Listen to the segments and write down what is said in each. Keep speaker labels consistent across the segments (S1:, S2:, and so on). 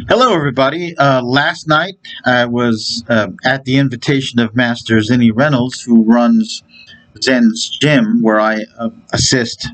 S1: Hello, everybody. Last night I was at the invitation of Master Zinni Reynolds, who runs Zen's Gym, where I assist.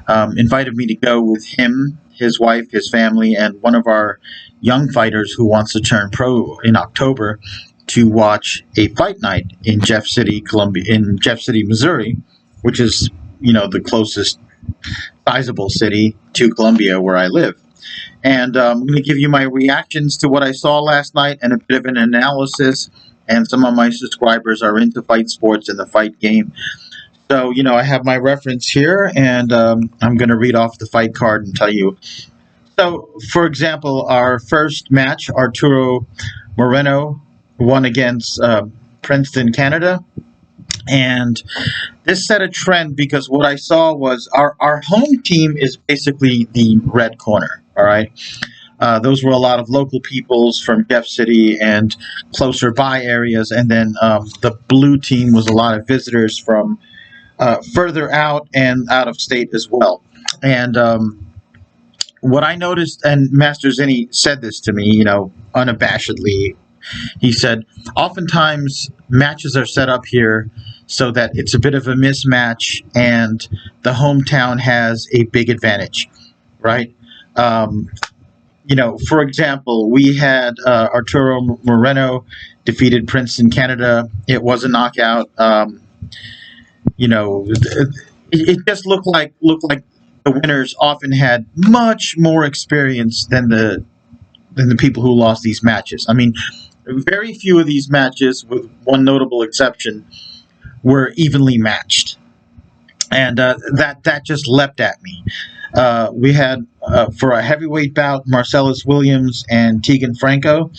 S1: Invited me to go with him, his wife, his family, and one of our young fighters who wants to turn pro in October to watch a fight night in Jeff City, Missouri, which is the closest sizable city to Columbia, where I live. And I'm going to give you my reactions to what I saw last night and a bit of an analysis. And some of my subscribers are into fight sports and the fight game. So, I have my reference here, and I'm going to read off the fight card and tell you. So, for example, our first match, Arturo Moreno won against Princeton, Canada. And this set a trend because what I saw was our home team is basically the red corner. All right. Those were a lot of local peoples from Jeff City and closer by areas. And then the blue team was a lot of visitors from further out and out of state as well. And what I noticed, and Master Zinni said this to me, unabashedly, he said, oftentimes matches are set up here so that it's a bit of a mismatch and the hometown has a big advantage, right? For example, we had Arturo Moreno defeated Princeton, Canada. It was a knockout. It just looked like the winners often had much more experience than the people who lost these matches. I mean, very few of these matches, with one notable exception, were evenly matched, and that just leapt at me. We had for a heavyweight bout Marcellus Williams and Tegan Franco.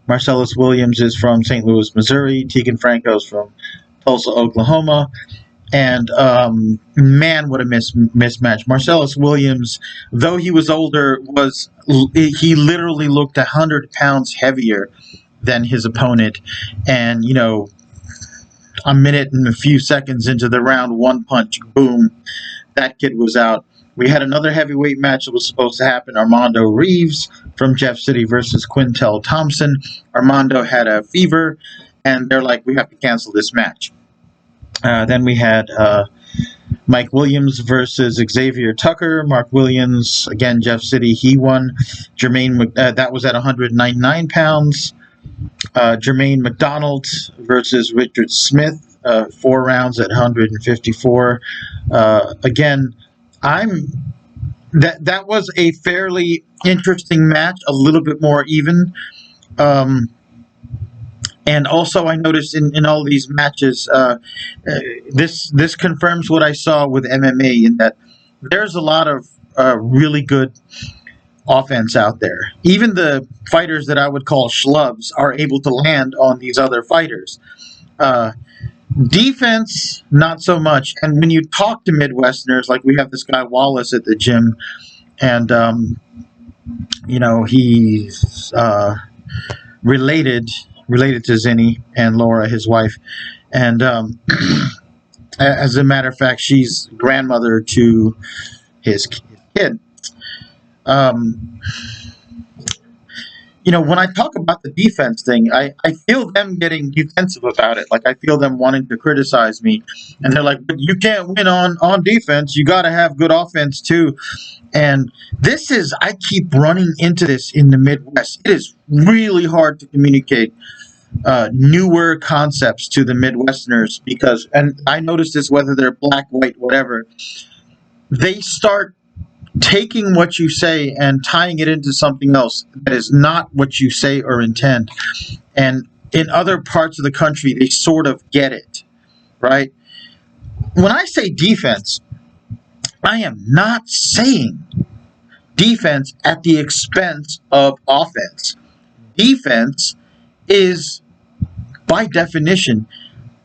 S1: Marcellus Williams is from St. Louis, Missouri. Tegan Franco is from Tulsa, Oklahoma. And man, what a mismatch! Marcellus Williams, though he was older, he literally looked 100 pounds heavier than his opponent, and a minute and a few seconds into the round, one punch, boom, that kid was out. We had another heavyweight match that was supposed to happen. Armando Reeves from Jeff City versus Quintel Thompson. Armando had a fever, and they're like, we have to cancel this match. Then we had Mike Williams versus Xavier Tucker. Mark Williams, again, Jeff City, he won. That was at 199 pounds. Jermaine McDonald versus Richard Smith, 4 rounds at 154. Again, that was a fairly interesting match, a little bit more even. And also, I noticed in all these matches, this confirms what I saw with MMA, in that there's a lot of really good offense out there. Even the fighters that I would call schlubs are able to land on these other fighters. Defense, not so much. And when you talk to Midwesterners, like we have this guy Wallace at the gym, and he's related to Zinni and Laura, his wife, and as a matter of fact, she's grandmother to his kid. When I talk about the defense thing, I feel them getting defensive about it. Like, I feel them wanting to criticize me. And they're like, but you can't win on defense. You got to have good offense, too. And I keep running into this in the Midwest. It is really hard to communicate newer concepts to the Midwesterners because, and I notice this whether they're black, white, whatever, they start taking what you say and tying it into something else that is not what you say or intend. And in other parts of the country, they sort of get it, right? When I say defense, I am not saying defense at the expense of offense. Defense is, by definition,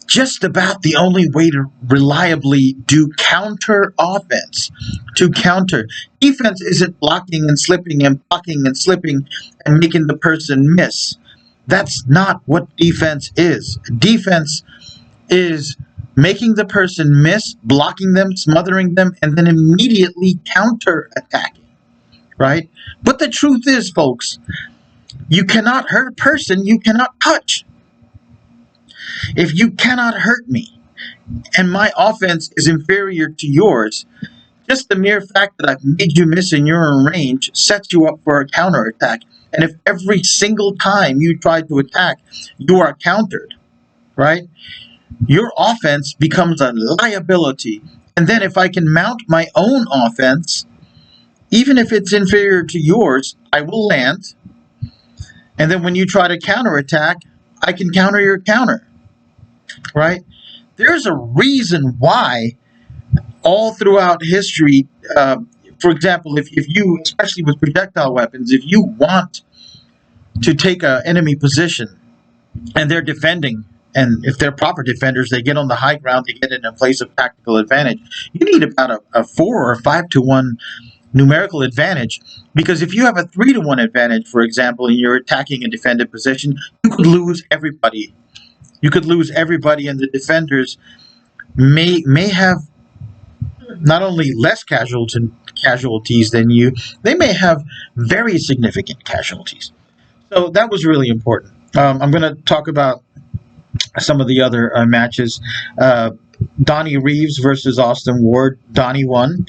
S1: just about the only way to reliably do counter offense. To counter. Defense isn't blocking and slipping and blocking and slipping and making the person miss. That's not what defense is. Defense is making the person miss, blocking them, smothering them, and then immediately counter-attacking, right? But the truth is, folks, You cannot hurt a person you cannot touch. If you cannot hurt me and my offense is inferior to yours, just the mere fact that I've made you miss and you're in range sets you up for a counterattack. And if every single time you try to attack, you are countered, right? Your offense becomes a liability. And then if I can mount my own offense, even if it's inferior to yours, I will land. And then when you try to counterattack, I can counter your counter, right? There's a reason why all throughout history, for example, if you, especially with projectile weapons, if you want to take an enemy position and they're defending, and if they're proper defenders, they get on the high ground, they get in a place of tactical advantage. You need about a 4 or 5-to-1 numerical advantage, because if you have a 3-to-1 advantage, for example, and you're attacking a defended position, you could lose everybody. You could lose everybody, and the defenders may have not only less casualties than you, they may have very significant casualties. So that was really important. I'm going to talk about some of the other matches. Donnie Reeves versus Austin Ward. Donnie won.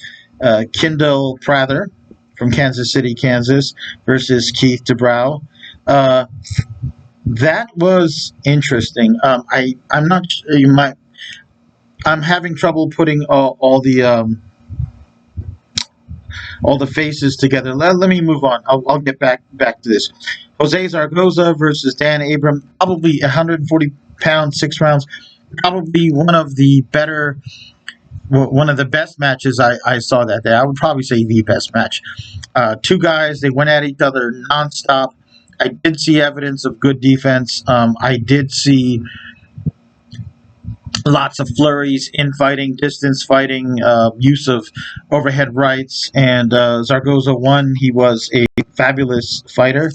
S1: Kendall Prather from Kansas City, Kansas versus Keith DeBrow. That was interesting. I'm not. You might. I'm having trouble putting all the faces together. Let me move on. I'll get back to this. Jose Zaragoza versus Dan Abram. Probably 140 pounds, 6 rounds. Probably one of the best matches I saw that day. I would probably say the best match. Two guys, they went at each other nonstop. I did see evidence of good defense. I did see lots of flurries, infighting, distance fighting, use of overhead rights, and Zaragoza won. He was a fabulous fighter.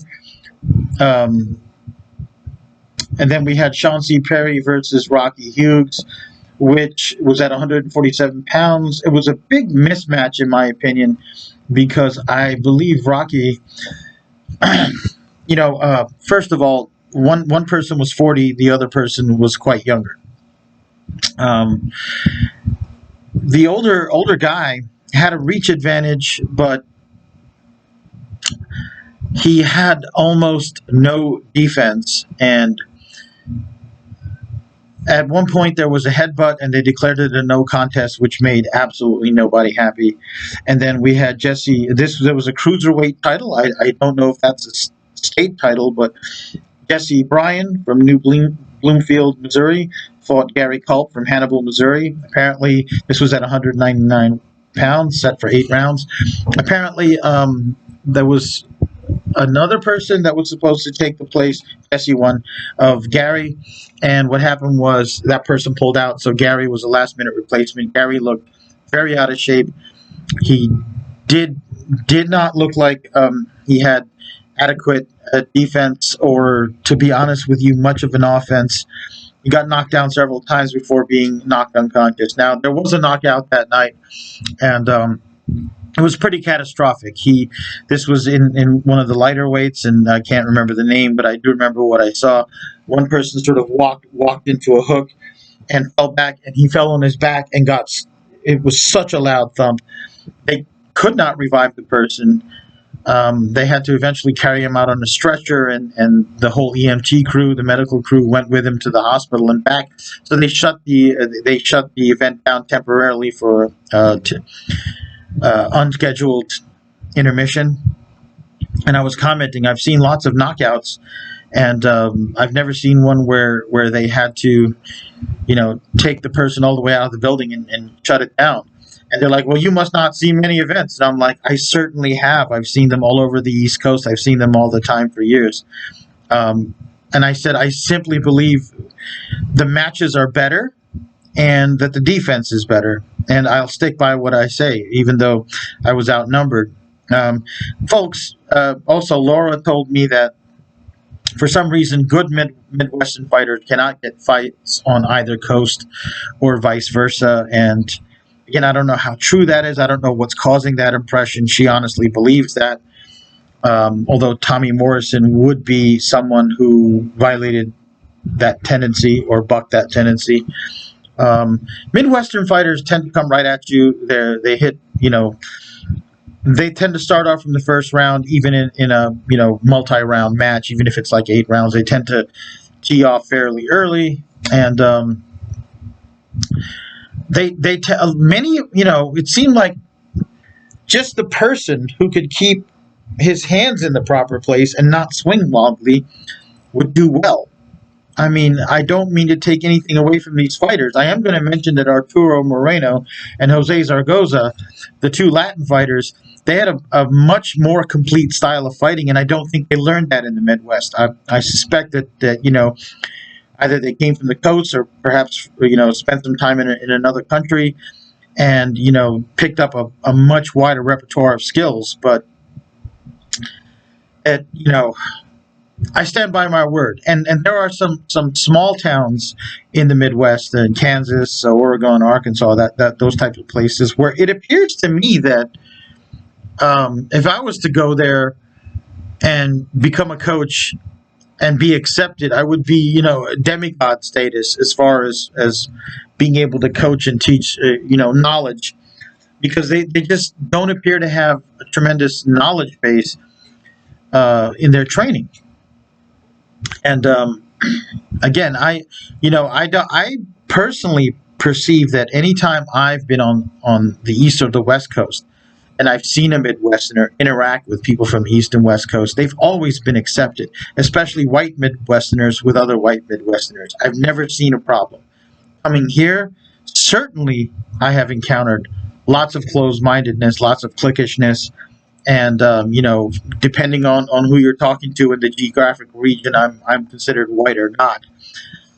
S1: And then we had Sean C. Perry versus Rocky Hughes, which was at 147 pounds. It was a big mismatch, in my opinion, because I believe Rocky, first of all, one person was 40, the other person was quite younger. The older guy had a reach advantage, but he had almost no defense, and at one point there was a headbutt and they declared it a no contest, which made absolutely nobody happy. And then we had Jesse. There was a cruiserweight title. I don't know if that's a state title, but Jesse Bryan from New Bloomfield, Missouri, fought Gary Culp from Hannibal, Missouri. Apparently, this was at 199 pounds, set for 8 rounds. Apparently, there was another person that was supposed to take the place, Jesse won, of Gary. And what happened was that person pulled out, so Gary was a last-minute replacement. Gary looked very out of shape. He did not look like he had adequate defense, or, to be honest with you, much of an offense. He got knocked down several times before being knocked unconscious. Now, there was a knockout that night, and it was pretty catastrophic. This was in one of the lighter weights, and I can't remember the name, but I do remember what I saw. One person sort of walked into a hook and fell back, and he fell on his back and it was such a loud thump. They could not revive the person. They had to eventually carry him out on a stretcher, and the whole EMT crew, the medical crew, went with him to the hospital and back. So they shut the event down temporarily for unscheduled intermission. And I was commenting, I've seen lots of knockouts, and I've never seen one where they had to, take the person all the way out of the building and shut it down. And they're like, well, you must not see many events. And I'm like, I certainly have. I've seen them all over the East Coast. I've seen them all the time for years. And I said, I simply believe the matches are better and that the defense is better. And I'll stick by what I say, even though I was outnumbered. Folks, also, Laura told me that for some reason, good Midwestern fighters cannot get fights on either coast or vice versa. And again, I don't know how true that is. I don't know what's causing that impression. She honestly believes that. Although Tommy Morrison would be someone who violated that tendency or bucked that tendency. Midwestern fighters tend to come right at you. They hit, they tend to start off from the first round, even in a multi-round match, even if it's like 8 rounds. They tend to tee off fairly early, and they tell many. It seemed like just the person who could keep his hands in the proper place and not swing wildly would do well. I mean, I don't mean to take anything away from these fighters. I am going to mention that Arturo Moreno and Jose Zaragoza, the two Latin fighters, they had a much more complete style of fighting, and I don't think they learned that in the Midwest. I suspect that either they came from the coast or perhaps spent some time in another country and picked up a much wider repertoire of skills. But at I stand by my word. And there are some small towns in the Midwest, in Kansas, Oregon, Arkansas, that those types of places where it appears to me that if I was to go there and become a coach and be accepted, I would be demigod status as far as being able to coach and teach knowledge, because they just don't appear to have a tremendous knowledge base in their training. And again, I personally perceive that anytime I've been on the East or the West Coast, and I've seen a Midwesterner interact with people from the East and West Coast, they've always been accepted, especially white Midwesterners with other white Midwesterners. I've never seen a problem. Coming here, certainly I have encountered lots of closed-mindedness, lots of cliquishness, and depending on who you're talking to in the geographic region, I'm considered white or not.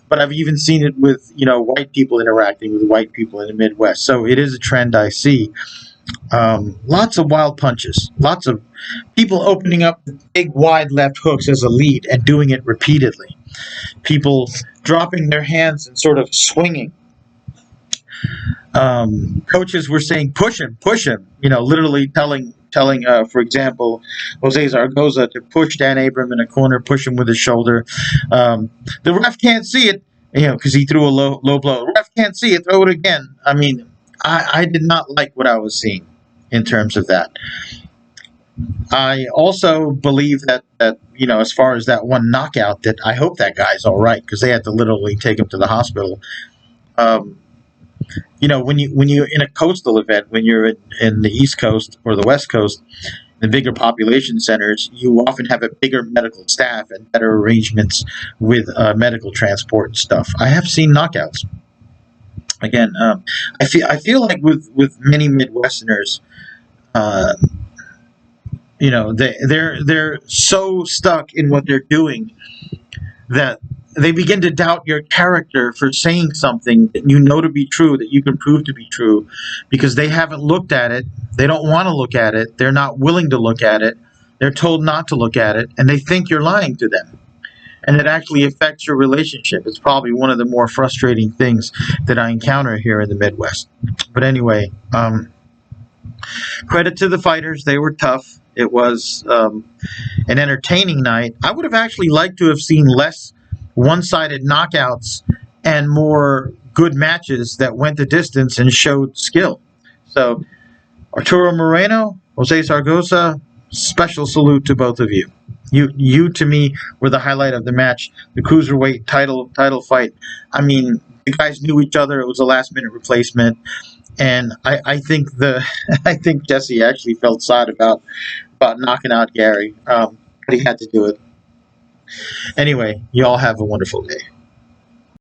S1: But I've even seen it with white people interacting with white people in the Midwest. So it is a trend I see. Lots of wild punches, lots of people opening up big wide left hooks as a lead and doing it repeatedly. People dropping their hands and sort of swinging. Coaches were saying, push him, literally telling, for example, Jose Zaragoza to push Dan Abram in a corner, push him with his shoulder. The ref can't see it, because he threw a low blow. The ref can't see it, throw it again. I mean, I did not like what I was seeing in terms of that. I also believe that as far as that one knockout, that I hope that guy's all right, because they had to literally take him to the hospital. When you're in a coastal event, when you're in the East Coast or the West Coast, the bigger population centers, you often have a bigger medical staff and better arrangements with medical transport and stuff. I have seen knockouts. Again, I feel like with many Midwesterners, they're so stuck in what they're doing that they begin to doubt your character for saying something that to be true, that you can prove to be true, because they haven't looked at it. They don't want to look at it. They're not willing to look at it. They're told not to look at it, and they think you're lying to them. And it actually affects your relationship. It's probably one of the more frustrating things that I encounter here in the Midwest. But anyway, credit to the fighters. They were tough. It was an entertaining night. I would have actually liked to have seen less one-sided knockouts and more good matches that went the distance and showed skill. So Arturo Moreno, Jose Zaragoza, special salute to both of you. You to me were the highlight of the match. The cruiserweight title fight. I mean, the guys knew each other. It was a last-minute replacement, and I think I think Jesse actually felt sad about knocking out Gary, but he had to do it. Anyway, you all have a wonderful day.